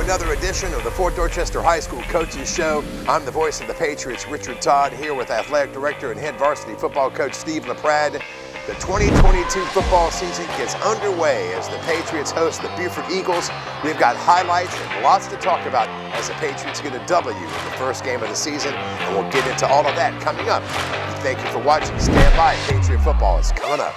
another edition of the Fort Dorchester High School Coaches Show. I'm the voice of the Patriots, Richard Todd, here with Athletic Director and Head Varsity Football Coach Steve LaPrade. The 2022 football season gets underway as the Patriots host the Beaufort Eagles. We've got highlights and lots to talk about as the Patriots get a W in the first game of the season, and we'll get into all of that coming up. Thank you for watching. Stand by. Patriot football is coming up.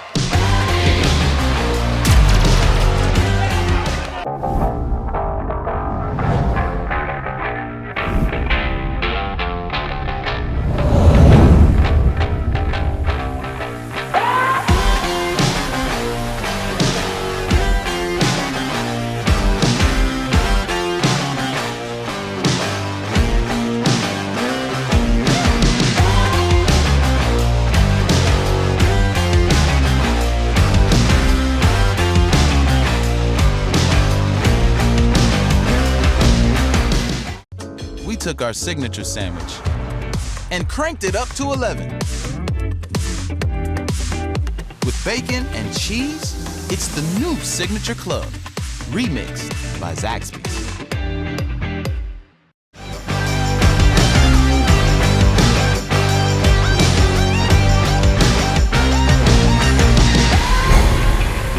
Took our signature sandwich and cranked it up to 11. With bacon and cheese, it's the new Signature Club, remixed by Zaxby's.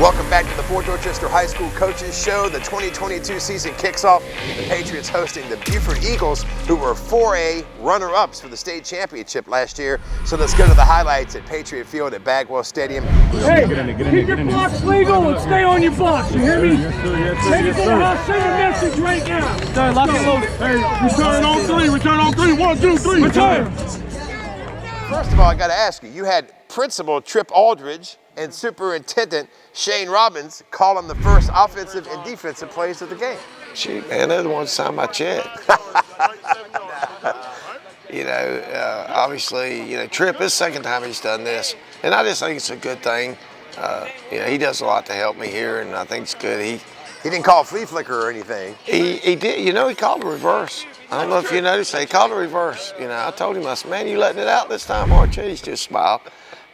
Welcome back to the Fort Dorchester High School Coaches Show. The 2022 season kicks off. The Patriots hosting the Beaufort Eagles, who were 4A runner-ups for the state championship last year. So let's go to the highlights at Patriot Field at Bagwell Stadium. Hey, keep your blocks legal and stay on your blocks. You hear me? Take it to the house. Send a message right now. Sorry, lock and load. Hey, return on three. Return on three. 1, 2, 3. Return. First of all, I got to ask you, you had Principal Trip Aldridge and Superintendent Shane Robbins calling the first offensive and defensive plays of the game. Shoot, man, they're the ones signed my check. Obviously, Trip, this second time he's done this, and I just think it's a good thing. He does a lot to help me here, and I think it's good. He didn't call flea flicker or anything. He did. He called a reverse. I don't know if you noticed that. He called a reverse. I told him, I said, man, you letting it out this time, aren't you? He's just smiled.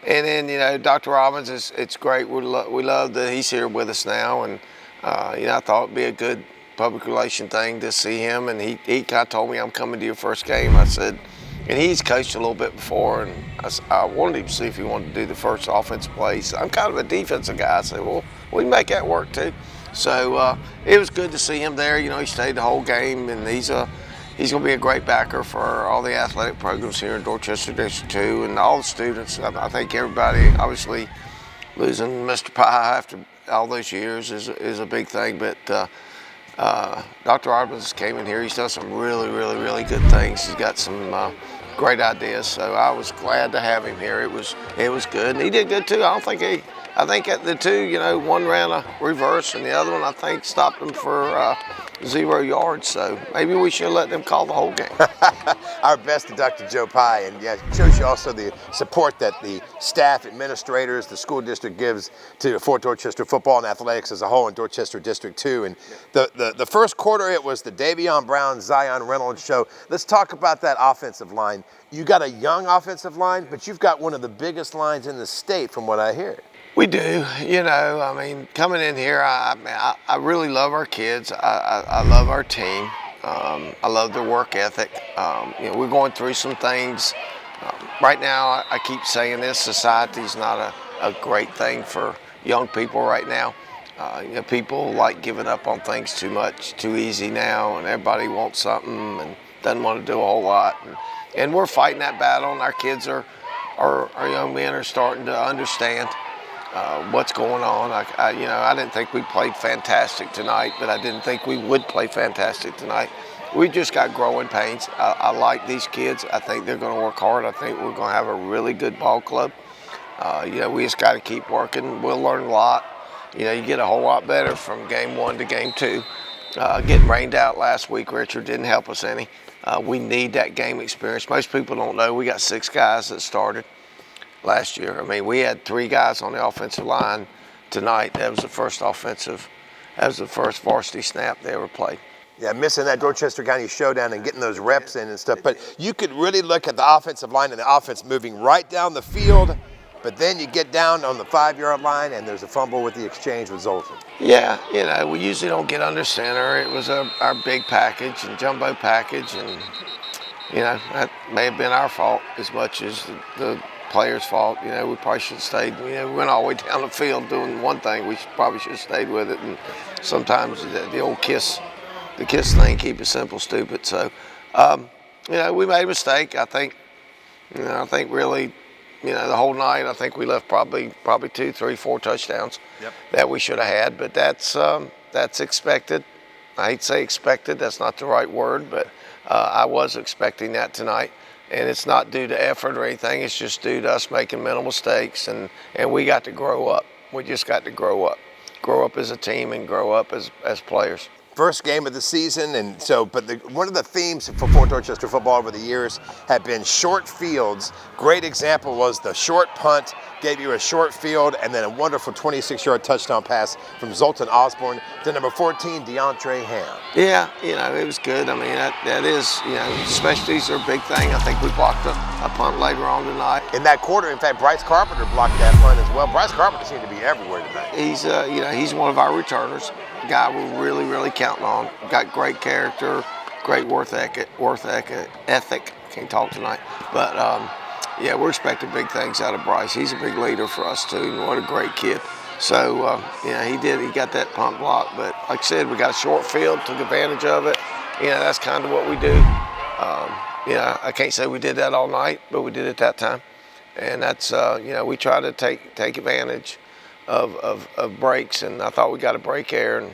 And then, Dr. Robbins, it's great. We love that he's here with us now. And, I thought it'd be a good public relation thing to see him. And he kind of told me, I'm coming to your first game. I said, and he's coached a little bit before. And I wanted him to see if he wanted to do the first offensive plays. I'm kind of a defensive guy. I said, well, we can make that work too. So it was good to see him there. He stayed the whole game. And he's going to be a great backer for all the athletic programs here in Dorchester District 2 and all the students. I think everybody, obviously, losing Mr. Pye after all those years is a big thing. But Dr. Robbins came in here. He's done some really, really, really good things. He's got some great ideas. So I was glad to have him here. It was good. And he did good, too. I think at the two, one ran a reverse and the other one, I think, stopped him for 0 yards. So maybe we should let them call the whole game. Our best to Dr. Joe Pye. And yeah, it shows you also the support that the staff, administrators, the school district gives to Fort Dorchester football and athletics as a whole in Dorchester District 2. And the first quarter, it was the Davion Brown, Zion Reynolds show. Let's talk about that offensive line. You got a young offensive line, but you've got one of the biggest lines in the state from what I hear. We do, coming in here, I really love our kids. I love our team. I love their work ethic. We're going through some things. Right now, I keep saying this, society's not a great thing for young people right now. People like giving up on things too much, too easy now, and everybody wants something and doesn't want to do a whole lot. And we're fighting that battle, and our kids our young men are starting to understand what's going on. I didn't think we played fantastic tonight, but I didn't think we would play fantastic tonight. We just got growing pains. I like these kids. I think they're going to work hard. I think we're going to have a really good ball club. We just got to keep working. We'll learn a lot. You get a whole lot better from game 1 to game 2. Getting rained out last week, Richard, didn't help us any. We need that game experience. Most people don't know we got 6 guys that started last year. We had 3 guys on the offensive line tonight. That was the first varsity snap they ever played. Yeah, missing that Dorchester County showdown and getting those reps in and stuff. But you could really look at the offensive line and the offense moving right down the field but then you get down on the 5-yard line and there's a fumble with the exchange with Zoltan. Yeah, you know, we usually don't get under center. It was our big package and jumbo package, and you know, that may have been our fault as much as the players' fault. You know, we probably should have stayed. You know, we went all the way down the field doing one thing. We probably should have stayed with it. And sometimes the old the kiss thing, keep it simple, stupid. So, you know, we made a mistake. I think, you know, really, you know, the whole night, I think we left probably 2, 3, 4 touchdowns that we should have had. But that's expected. I hate to say expected. That's not the right word, but I was expecting that tonight. And it's not due to effort or anything. It's just due to us making mental mistakes, and we got to grow up. We just got to grow up as a team and grow up as players. First game of the season, and so, but one of the themes for Fort Dorchester football over the years have been short fields. Great example was the short punt, gave you a short field, and then a wonderful 26-yard touchdown pass from Zoltan Osborne to number 14, DeAndre Ham. Yeah, you know, it was good. I mean, that is, you know, specialties are a big thing. I think we blocked a punt later on tonight. In that quarter, in fact, Bryce Carpenter blocked that punt as well. Bryce Carpenter seemed to be everywhere tonight. He's, you know, he's one of our returners. Guy we're really counting on. Got great character, great work ethic. Can't talk tonight, but yeah, we're expecting big things out of Bryce. He's a big leader for us too, and what a great kid. So yeah, he got that punt block, but like I said, we got a short field, took advantage of it. You know, that's kind of what we do. Yeah, I can't say we did that all night, but we did it that time, and that's you know, we try to take advantage of breaks, and I thought we got a break here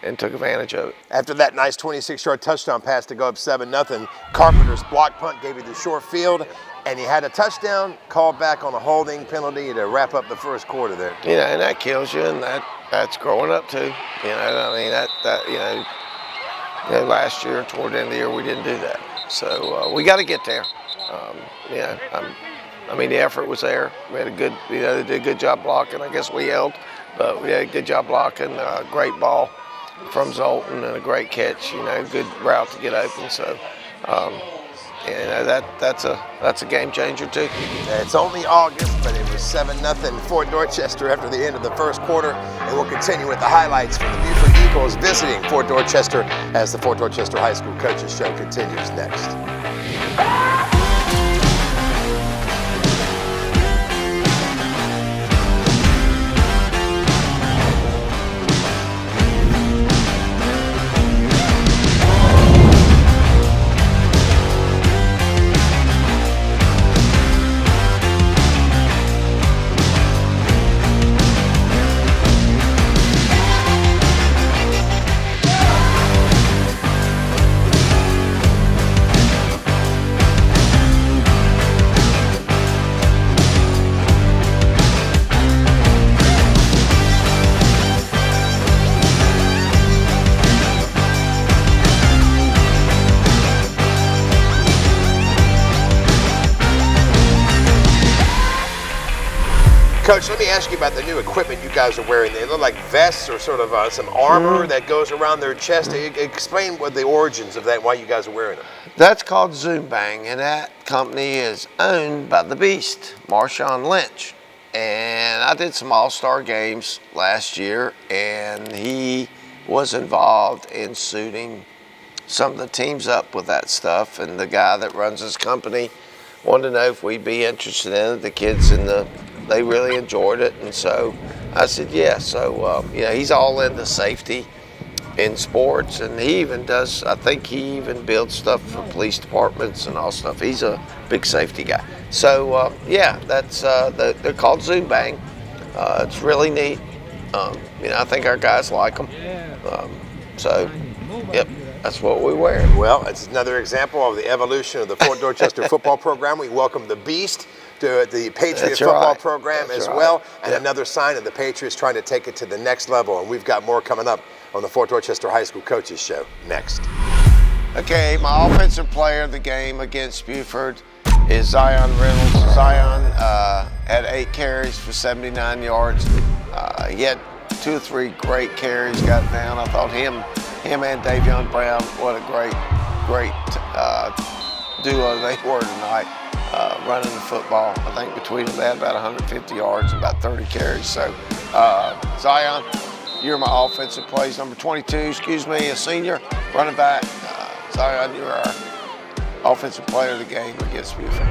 and took advantage of it. After that nice 26-yard touchdown pass to go up 7-0, Carpenter's block punt gave you the short field, and he had a touchdown called back on a holding penalty to wrap up the first quarter there. You know, and that kills you, and that's growing up too. You know, I mean, that you know, last year toward the end of the year we didn't do that, so we got to get there. Yeah, I mean, the effort was there. We had a good, you know, they did a good job blocking. I guess we held, but we had a good job blocking. Great ball from Zoltan and a great catch. You know, good route to get open. So, you know, that's a game changer too. It's only August, but it was 7-0 Fort Dorchester after the end of the first quarter, and we'll continue with the highlights from the Beaufort Eagles visiting Fort Dorchester as the Fort Dorchester High School Coaches Show continues next. Coach, let me ask you about the new equipment you guys are wearing. They look like vests or sort of some armor that goes around their chest. Explain what the origins of that, why you guys are wearing them. That's called Zoom Bang, and that company is owned by the Beast, Marshawn Lynch. And I did some all-star games last year, and he was involved in suiting some of the teams up with that stuff. And the guy that runs his company wanted to know if we'd be interested in it. The kids they really enjoyed it, and so I said yeah. So you know, he's all into safety in sports, and he even does, I think he even builds stuff for police departments and all stuff. He's a big safety guy. So yeah, that's they're called Zoom Bang. It's really neat. You know, I think our guys like them. So yep, that's what we wear. Well, it's another example of the evolution of the Fort Dorchester football program. We welcome the Beast to the Patriots football program as well, and another sign of the Patriots trying to take it to the next level. And we've got more coming up on the Fort Dorchester High School Coaches Show next. Okay, my offensive player of the game against Beaufort is Zion Reynolds. Zion had 8 carries for 79 yards. He had 2 or 3 great carries, got down. I thought him and Davion Brown, what a great duo they were tonight. running the football. I think between them they had about 150 yards, about 30 carries. So Zion, you're my offensive plays. Number 22, a senior running back. Zion, you're our offensive player of the game against Beaufort.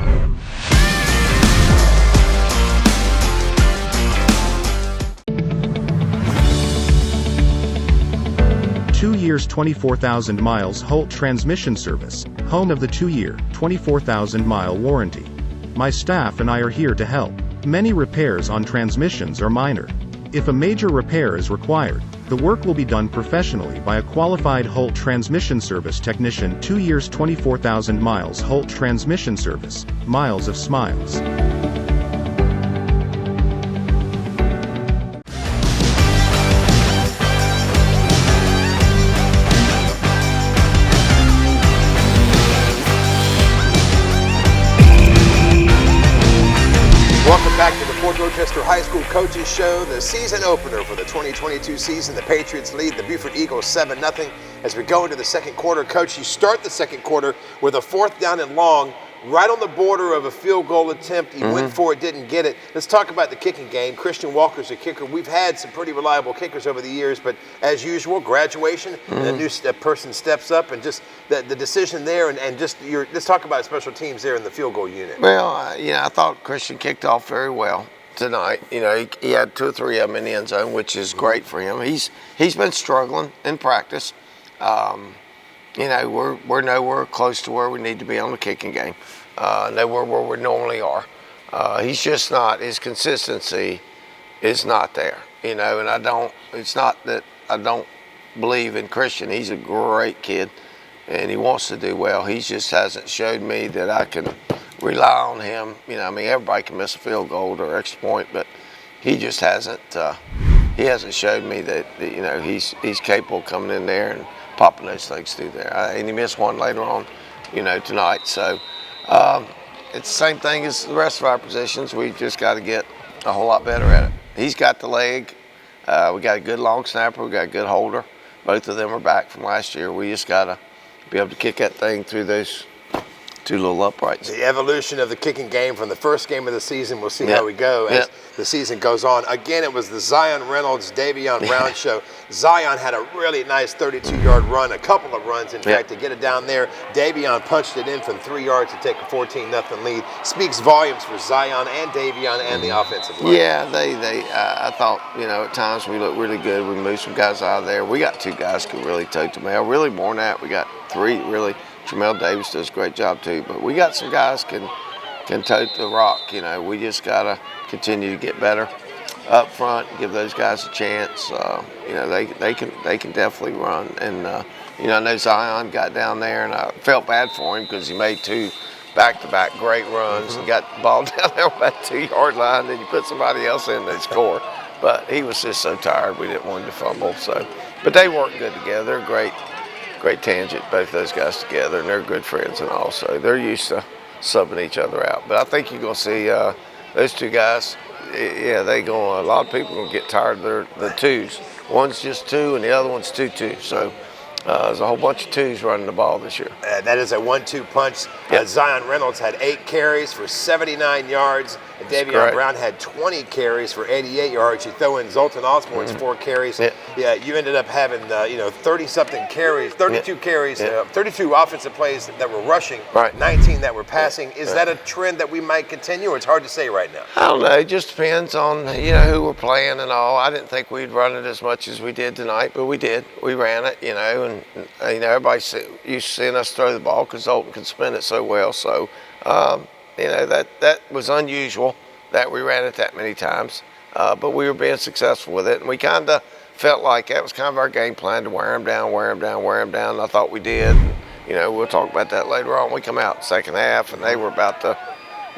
2 years 24,000 miles Holt transmission service, home of the 2-year, 24,000-mile warranty. My staff and I are here to help. Many repairs on transmissions are minor. If a major repair is required, the work will be done professionally by a qualified Holt transmission service technician. 2 years 24,000 miles Holt transmission service, miles of smiles. Welcome back to the Dorchester High School Coaches Show, the season opener for the 2022 season. The Patriots lead the Beaufort Eagles 7-0 as we go into the second quarter. Coach, you start the second quarter with a 4th down and long, right on the border of a field goal attempt. You went for it, didn't get it. Let's talk about the kicking game. Christian Walker's a kicker. We've had some pretty reliable kickers over the years, but as usual, graduation, and a new person steps up, and just the decision there, and just let's talk about special teams there in the field goal unit. Well, I thought Christian kicked off very well tonight. He had 2 or 3 of them in the end zone, which is great for him. He's been struggling in practice. We're nowhere close to where we need to be on the kicking game. Nowhere where we normally are. He's just not. His consistency is not there. And it's not that I don't believe in Christian. He's a great kid, and he wants to do well. He just hasn't showed me that I can rely on him. Everybody can miss a field goal or extra point, but he just hasn't. He hasn't showed me that he's capable of coming in there and popping those things through there. And he missed one later on, tonight. So it's the same thing as the rest of our positions. We just got to get a whole lot better at it. He's got the leg. We got a good long snapper. We got a good holder. Both of them are back from last year. We just got to be able to kick that thing through those 2 little uprights. The evolution of the kicking game from the first game of the season, we'll see how we go as the season goes on. Again, it was the Zion Reynolds, Davion Brown show. Zion had a really nice 32-yard run, a couple of runs, in fact, to get it down there. Davion punched it in from 3 yards to take a 14-0 lead. Speaks volumes for Zion and Davion and the offensive line. Yeah, I thought, at times we looked really good. We moved some guys out of there. We got 2 guys who really tote the mail. Really more than that, we got 3 really. Jamel Davis does a great job too, but we got some guys can tote the rock. We just gotta continue to get better up front, give those guys a chance. They can definitely run, and I know Zion got down there, and I felt bad for him because he made 2 back-to-back great runs and got the ball down there on that 2-yard line. Then you put somebody else in, they score. But he was just so tired, we didn't want him to fumble. So, but they work good together. They're great tangent, both those guys together, and they're good friends and all. So they're used to subbing each other out. But I think you're going to see those 2 guys. A lot of people are going to get tired of the 2s. One's just 2 and the other one's 2-2. So there's a whole bunch of 2s running the ball this year. That is a 1-2 punch. Zion Reynolds had 8 carries for 79 yards. And Davion Brown had 20 carries for 88 yards. You throw in Zoltan Osborne's 4 carries. You ended up having 30-something carries, 32 carries, 32 offensive plays that were rushing, 19 that were passing. Is that a trend that we might continue, or it's hard to say right now? I don't know. It just depends on who we're playing and all. I didn't think we'd run it as much as we did tonight, but we did. We ran it, and everybody used to seeing us throw the ball because Zoltan can spin it so well. So. That was unusual that we ran it that many times, but we were being successful with it, and we kind of felt like that was kind of our game plan to wear them down, and I thought we did. And, we'll talk about that later on. We come out in the second half, and they were about to,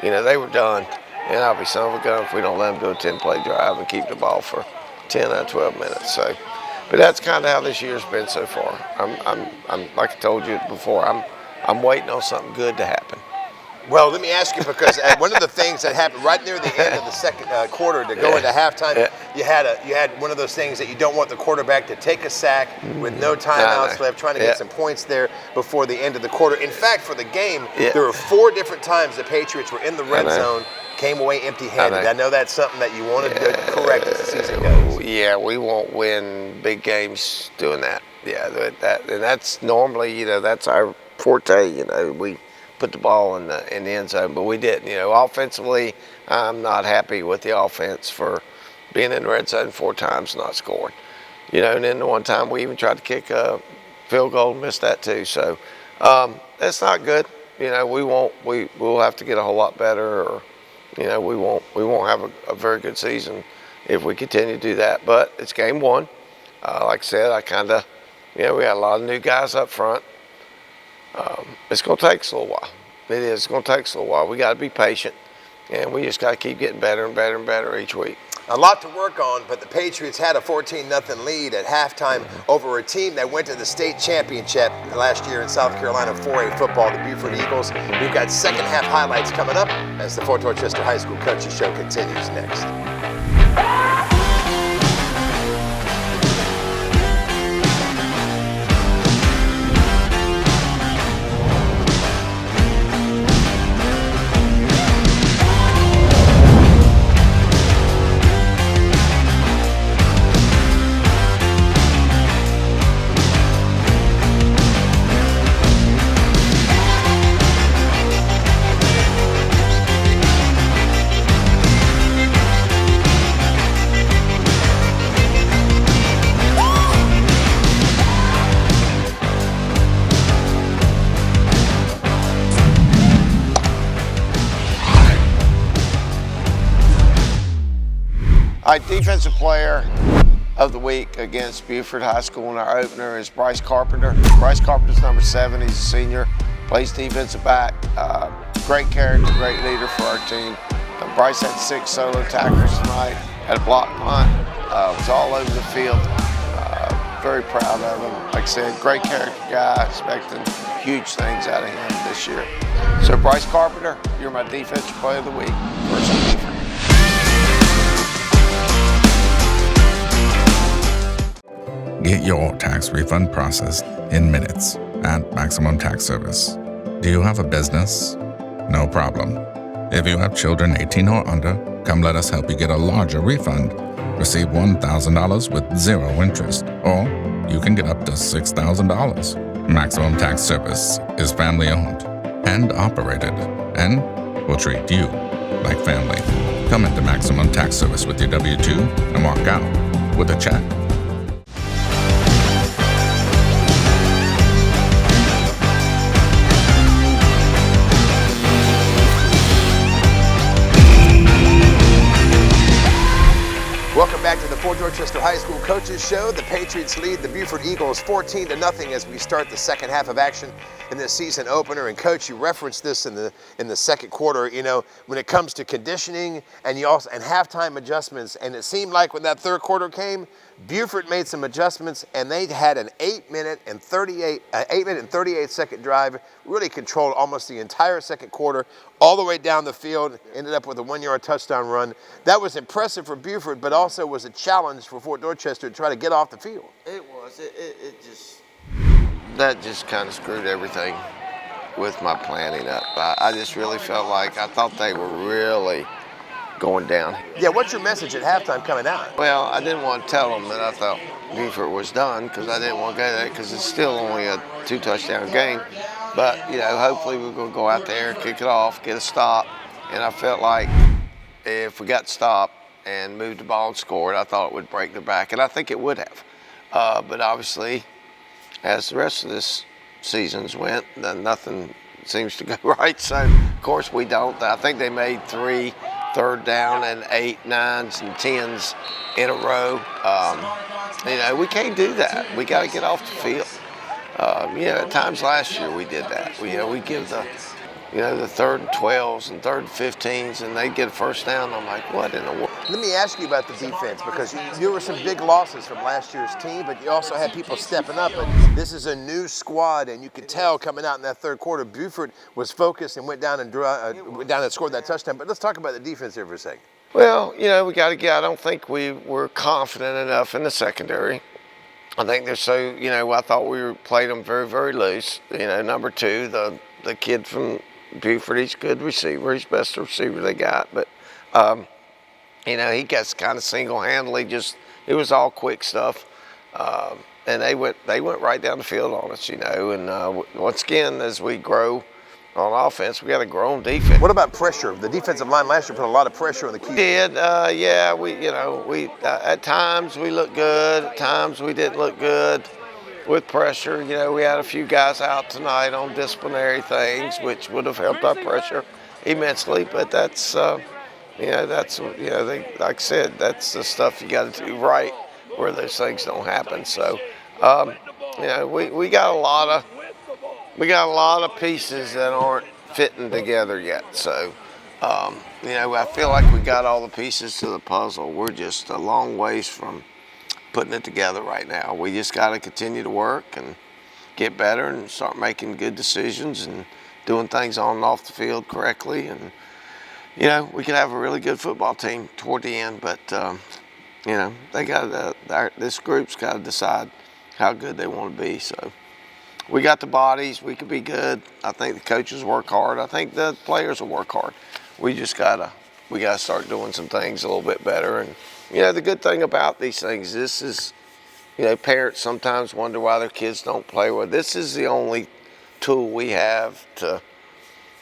they were done, and I'll be son of a gun if we don't let them do a 10-play drive and keep the ball for 10 or 12 minutes. So, but that's kind of how this year's been so far. I'm like I told you before, I'm waiting on something good to happen. Well, let me ask you, because one of the things that happened right near the end of the second quarter to go into halftime, you had one of those things that you don't want the quarterback to take a sack with no timeouts left, trying to get some points there before the end of the quarter. In fact, for the game, there were 4 different times the Patriots were in the red zone, came away empty-handed. I know that's something that you wanted to correct as the season goes. Yeah, we won't win big games doing that. Yeah, and that's normally, that's our forte. We put the ball in the end zone, but we didn't. Offensively, I'm not happy with the offense for being in the red zone 4 times and not scoring. And then the one time we even tried to kick a field goal and missed that too. So that's not good. We'll have to get a whole lot better, or we won't have a very good season if we continue to do that. But it's game 1. Like I said, we got a lot of new guys up front. It's going to take us a little while. It is. It's going to take us a little while. We got to be patient, and we just got to keep getting better and better and better each week. A lot to work on, but the Patriots had a 14-0 lead at halftime over a team that went to the state championship last year in South Carolina 4A football, the Beaufort Eagles. We've got second half highlights coming up as the Fort Dorchester High School Coaches Show continues next. All right, defensive player of the week against Beaufort High School in our opener is Bryce Carpenter. Bryce Carpenter's number 7. He's a senior, plays defensive back. Great character, great leader for our team. Bryce had 6 solo tackles tonight, had a block punt, was all over the field. Very proud of him. Like I said, great character guy, expecting huge things out of him this year. So Bryce Carpenter, you're my defensive player of the week versus Beaufort. Get your tax refund processed in minutes at Maximum Tax Service. Do you have a business? No problem. If you have children 18 or under, come let us help you get a larger refund. Receive $1,000 with 0 interest, or you can get up to $6,000. Maximum Tax Service is family owned and operated, and will treat you like family. Come into Maximum Tax Service with your W-2 and walk out with a check. Welcome back to the Fort Dorchester High School Coaches Show. The Patriots lead the Beaufort Eagles 14-0 as we start the second half of action in this season opener. And Coach, you referenced this in the second quarter. When it comes to conditioning and halftime adjustments, and it seemed like when that third quarter came, Beaufort made some adjustments, and they had an 8-minute and 38-second drive. Really controlled almost the entire second quarter, all the way down the field. Ended up with a 1-yard touchdown run. That was impressive for Beaufort, but also was a challenge for Fort Dorchester to try to get off the field. It was. That just kind of screwed everything with my planning up. I just really felt like I thought they were really going down. Yeah, what's your message at halftime coming out? Well, I didn't want to tell them that I thought Beaufort was done, because I didn't want to go there, because it's still only a 2-touchdown game. But, hopefully we're going to go out there, kick it off, get a stop. And I felt like if we got stopped and moved the ball and scored, I thought it would break their back, and I think it would have. But obviously, as the rest of this seasons went, then nothing seems to go right. So, of course, we don't. I think they made 3 third down and 8, 9s, and 10s in a row. We can't do that. We got to get off the field. At times last year we did that. We give the 3rd and 12s and 3rd and 15s, and they'd get a first down. I'm like, what in the world? Let me ask you about the defense, because there were some big losses from last year's team, but you also had people stepping up. And this is a new squad, and you could tell coming out in that third quarter, Beaufort was focused and went down and scored that touchdown. But let's talk about the defense here for a second. Well, you know, we got to get. I don't think we were confident enough in the secondary. I think they're so. You know, I thought we played them very, very loose. You know, number 2, the kid from Beaufort, he's a good receiver. He's the best receiver they got, but. You know, he gets kind of single-handedly it was all quick stuff. And they went right down the field on us, you know. And once again, as we grow on offense, we got to grow on defense. What about pressure? The defensive line last year put a lot of pressure on the QB. We did, yeah. We at times we looked good, at times we didn't look good with pressure. You know, we had a few guys out tonight on disciplinary things, which would have helped our pressure immensely, but that's... like I said, that's the stuff you got to do right where those things don't happen. So, you know, we got a lot of pieces that aren't fitting together yet. So, you know, I feel like we got all the pieces to the puzzle. We're just a long ways from putting it together right now. We just got to continue to work and get better and start making good decisions and doing things on and off the field correctly. And you know, we could have a really good football team toward the end, but you know, this group's got to decide how good they want to be. So we got the bodies, we could be good. I think the coaches work hard. I think the players will work hard. We gotta start doing some things a little bit better. And you know, the good thing about these things, this is, you know, parents sometimes wonder why their kids don't play well. This is the only tool we have to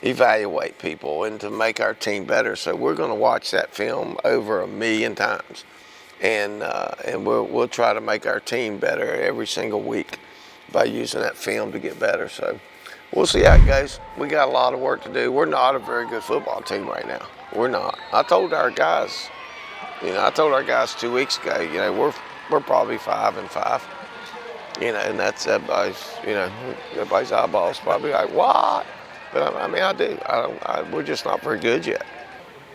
evaluate people and to make our team better. So we're going to watch that film over 1,000,000 times, and we'll try to make our team better every single week by using that film to get better. So we'll see how it goes. We got a lot of work to do. We're not a very good football team right now. We're not. I told our guys 2 weeks ago, you know, we're probably 5-5. You know, and that's everybody's eyeballs probably like, what? But I mean, I do. We're just not very good yet.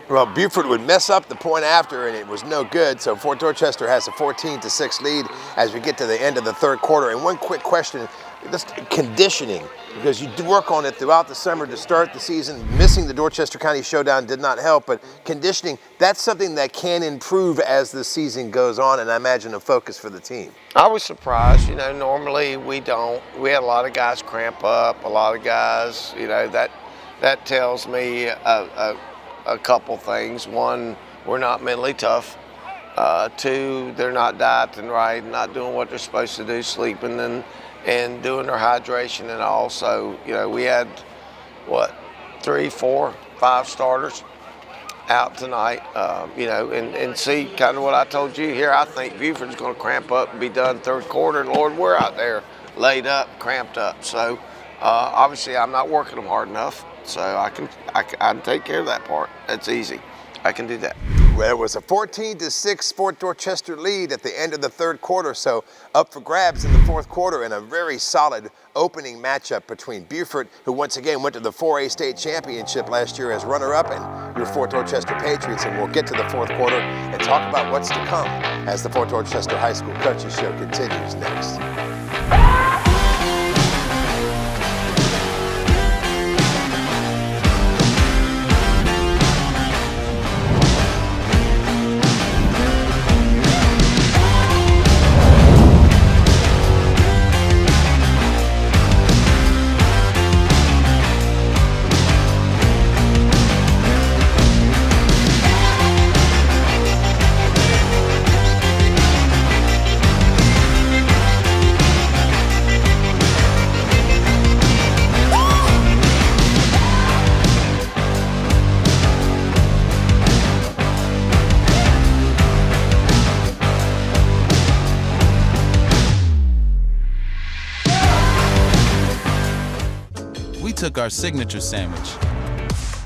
Well, Beaufort would mess up the point after, and it was no good. So Fort Dorchester has a 14-6 lead as we get to the end of the third quarter. And one quick question, just conditioning, because you do work on it throughout the summer to start the season. Missing the Dorchester County Showdown did not help, but conditioning, that's something that can improve as the season goes on, and I imagine a focus for the team. I was surprised. You know, normally we don't. We had a lot of guys cramp up, a lot of guys, you know, that tells me a couple things. One, we're not mentally tough. 2, they're not dieting right, not doing what they're supposed to do, sleeping and doing their hydration. And also, you know, we had, 3, 4, 5 starters out tonight, you know, and see kind of what I told you here. I think Beaufort's going to cramp up and be done third quarter. Lord, we're out there laid up, cramped up. So obviously I'm not working them hard enough. So I can take care of that part. That's easy. I can do that. Well, it was a 14-6 Fort Dorchester lead at the end of the third quarter, so up for grabs in the fourth quarter, and a very solid opening matchup between Beaufort, who once again went to the 4A state championship last year as runner-up, and your Fort Dorchester Patriots. And we'll get to the fourth quarter and talk about what's to come as the Fort Dorchester High School Coaches Show continues next. Took our signature sandwich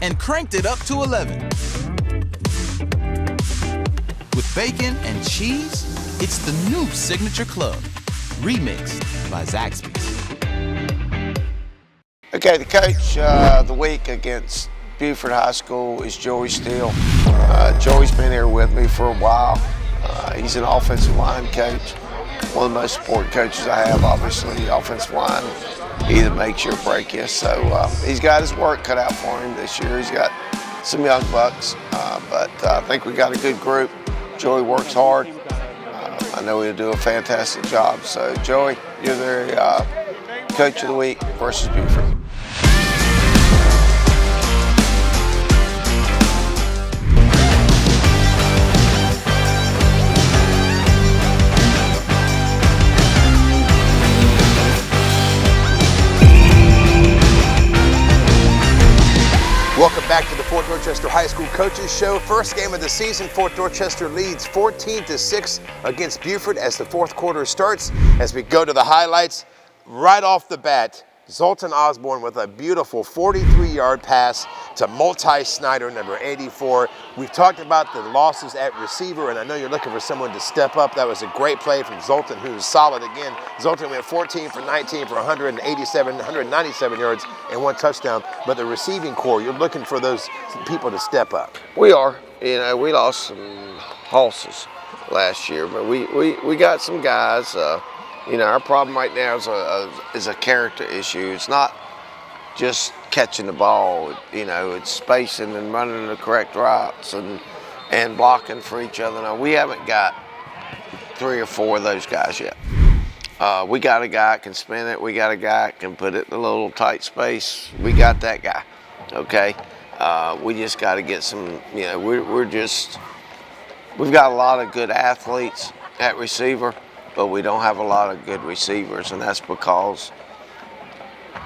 and cranked it up to 11. With bacon and cheese, it's the new Signature Club, remixed by Zaxby's. Okay, the coach of the week against Beaufort High School is Joey Steele. Joey's been here with me for a while. He's an offensive line coach, one of the most important coaches I have, obviously. Offensive line either makes you or breaks you. So he's got his work cut out for him this year. He's got some young bucks, but I think we got a good group. Joey works hard. I know he'll do a fantastic job. So Joey, you're the Coach of the Week versus Beaufort. Welcome back to the Fort Dorchester High School Coaches Show. First game of the season, Fort Dorchester leads 14-6 against Beaufort as the fourth quarter starts. As we go to the highlights, right off the bat, Zoltan Osborne with a beautiful 43-yard pass to Multi-Snyder, number 84. We've talked about the losses at receiver, and I know you're looking for someone to step up. That was a great play from Zoltan, who's solid again. Zoltan went 14 for 19 for 197 yards and 1 touchdown. But the receiving core, you're looking for those people to step up. We are. You know, we lost some horses last year, but we got some guys. You know, our problem right now is a character issue. It's not just catching the ball. You know, it's spacing and running the correct routes and blocking for each other. Now, we haven't got 3 or 4 of those guys yet. We got a guy that can spin it. We got a guy that can put it in a little tight space. We got that guy, okay? We just got to get some, you know, we've got a lot of good athletes at receiver, but we don't have a lot of good receivers, and that's because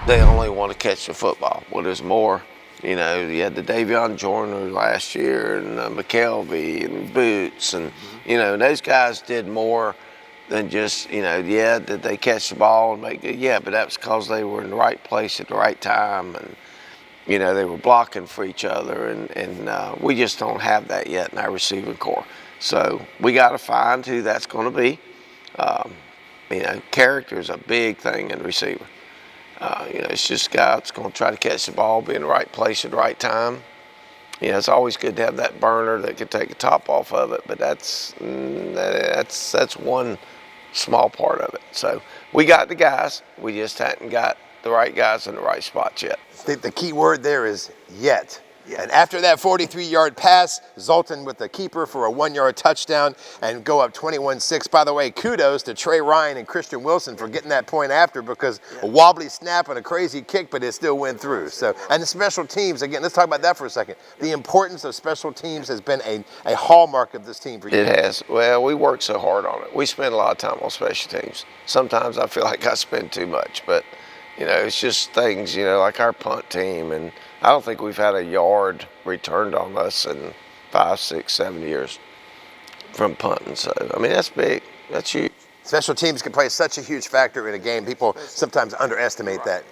they only want to catch the football. Well, there's more. You know, you had the Davion Jordan last year, and McKelvey and Boots, and, you know, those guys did more than just, you know, yeah, did they catch the ball and make it? Yeah, but that's because they were in the right place at the right time, and, you know, they were blocking for each other, and we just don't have that yet in our receiving core. So we got to find who that's going to be. You know, character is a big thing in receiver. You know, it's just a guy that's going to try to catch the ball, be in the right place at the right time. You know, it's always good to have that burner that can take the top off of it, but that's one small part of it. So we got the guys, we just hadn't got the right guys in the right spots yet. I think the key word there is yet. And after that 43-yard pass, Zoltan with the keeper for a 1-yard touchdown and go up 21-6. By the way, kudos to Trey Ryan and Christian Wilson for getting that point after, because a wobbly snap and a crazy kick, but it still went through. So, and the special teams, again, let's talk about that for a second. The importance of special teams has been a hallmark of this team for you. It has. Well, we work so hard on it. We spend a lot of time on special teams. Sometimes I feel like I spend too much, but, you know, it's just things, you know, like our punt team, and I don't think we've had a yard returned on us in 5, 6, 7 years from punting. So, I mean, that's big. That's huge. Special teams can play such a huge factor in a game. People sometimes underestimate that.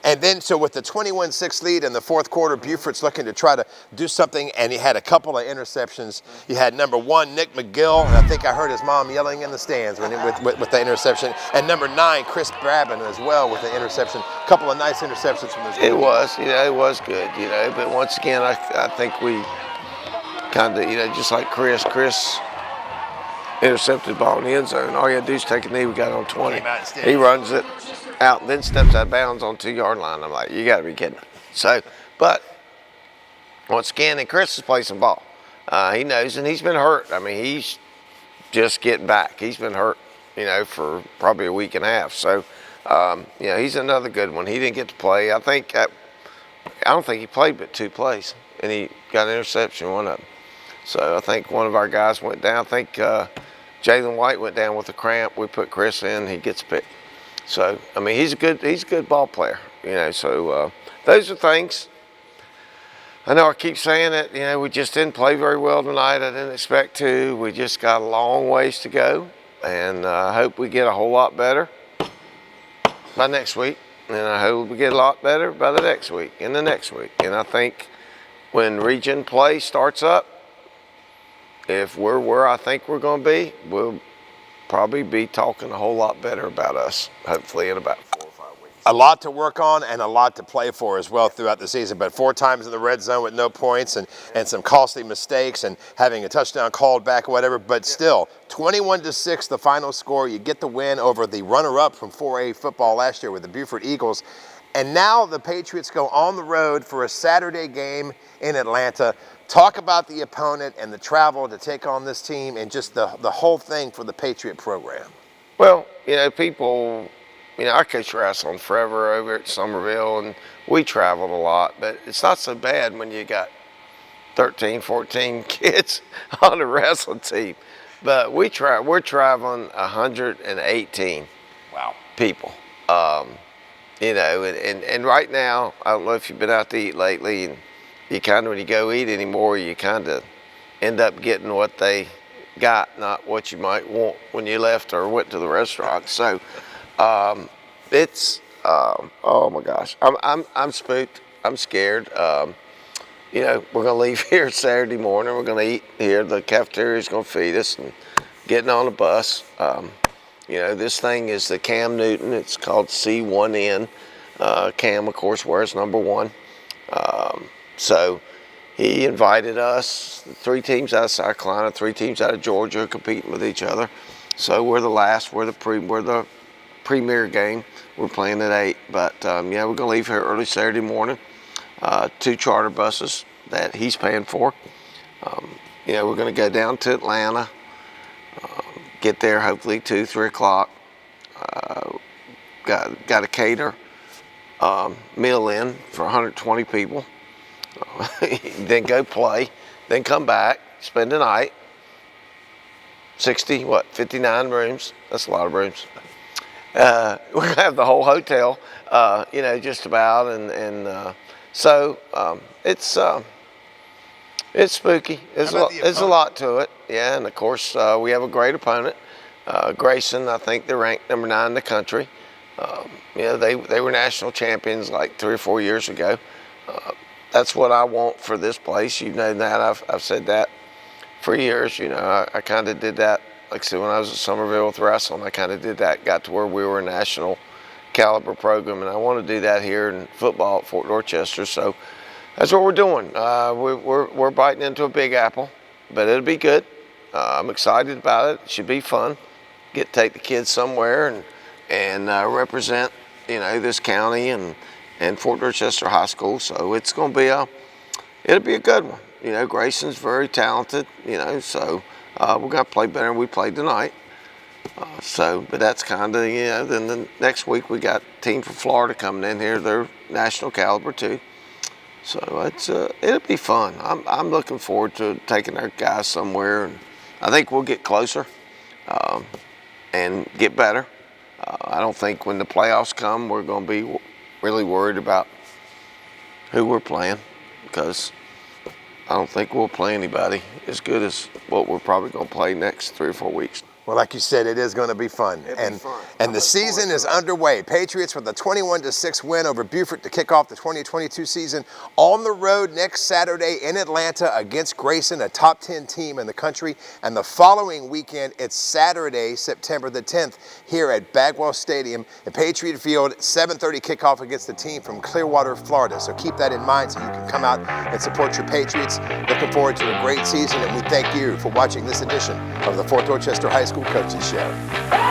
And then, so with the 21-6 lead in the fourth quarter, Beaufort's looking to try to do something, and he had a couple of interceptions. You had number 1, Nick McGill, and I think I heard his mom yelling in the stands with the interception. And number 9, Chris Brabin as well with the interception. A couple of nice interceptions from this game. It was, you know, it was good, you know. But once again, I think we kind of, you know, just like Chris intercepted the ball in the end zone. All you had to do is take a knee. We got on 20. He runs it out and then steps out of bounds on 2-yard line. I'm like, you got to be kidding. So, but once again, and Chris is playing some ball. He knows, and he's been hurt. I mean, he's just getting back. He's been hurt, you know, for probably a week and a half. So, you know, he's another good one. He didn't get to play. I don't think he played but 2 plays, and he got an interception, one of them. So I think one of our guys went down. I think Jalen White went down with a cramp. We put Chris in. He gets picked. So, I mean, he's a good ball player, you know. So those are things. I know I keep saying it, you know, we just didn't play very well tonight. I didn't expect to. We just got a long ways to go, and I hope we get a whole lot better by next week, and I hope we get a lot better by the next week and the next week. And I think when region play starts up, if we're where I think we're going to be, we'll probably be talking a whole lot better about us, hopefully in about 4 or 5 weeks. A lot to work on and a lot to play for as well throughout the season, but 4 times in the red zone with no points and some costly mistakes and having a touchdown called back or whatever, but still 21-6 the final score. You get the win over the runner-up from 4A football last year with the Beaufort Eagles. And now the Patriots go on the road for a Saturday game in Atlanta. Talk about the opponent and the travel to take on this team and just the whole thing for the Patriot program. Well, people, I coached wrestling forever over at Somerville, and we traveled a lot, but it's not so bad when you got 13, 14 kids on the wrestling team. But we're traveling 118 people. And right now, I don't know if you've been out to eat lately, and you kind of, when you go eat anymore, you kind of end up getting what they got, not what you might want when you left or went to the restaurant. So it's oh my gosh, I'm spooked. I'm scared. We're gonna leave here Saturday morning. We're gonna eat here. The cafeteria is gonna feed us, and getting on the bus. This thing is the Cam Newton. It's called C1N. Cam, of course, wears number 1. So he invited us, 3 teams out of South Carolina, 3 teams out of Georgia, competing with each other. So we're the last. We're the premier game. We're playing at 8. But we're gonna leave here early Saturday morning. 2 charter buses that he's paying for. We're gonna go down to Atlanta. Get there hopefully 2, 3 o'clock. Got a cater meal in for 120 people. Then go play. Then come back, spend the night. 59 rooms. That's a lot of rooms. We're gonna have the whole hotel, just about, and so it's spooky. There's a lot to it. Yeah, and of course we have a great opponent, Grayson. I think they're ranked number 9 in the country. They were national champions like 3 or 4 years ago. That's what I want for this place. You know that I've said that for years. I kind of did that. Like I said, when I was at Somerville with wrestling, I kind of did that. Got to where we were a national caliber program, and I want to do that here in football at Fort Dorchester. So that's what we're doing. We're biting into a big apple, but it'll be good. I'm excited about it. It should be fun. Take the kids somewhere and represent this county and Fort Dorchester High School. So it's going to be it'll be a good one. Grayson's very talented. So we're going to play better than we played tonight. But that's kind of Then the next week we got a team from Florida coming in here. They're national caliber too. So it'll be fun. I'm looking forward to taking our guys somewhere, and I think we'll get closer and get better. I don't think when the playoffs come we're going to be really worried about who we're playing, because I don't think we'll play anybody as good as what we're probably going to play next 3 or 4 weeks. Well, like you said, it is going to be fun. And the season is underway. Patriots with a 21-6 win over Beaufort to kick off the 2022 season on the road next Saturday in Atlanta against Grayson, a top 10 team in the country. And the following weekend, it's Saturday, September the 10th, here at Bagwell Stadium at Patriot Field, 7:30 kickoff against the team from Clearwater, Florida. So keep that in mind so you can come out and support your Patriots. Looking forward to a great season, and we thank you for watching this edition of the Fort Dorchester High School Coaches Show.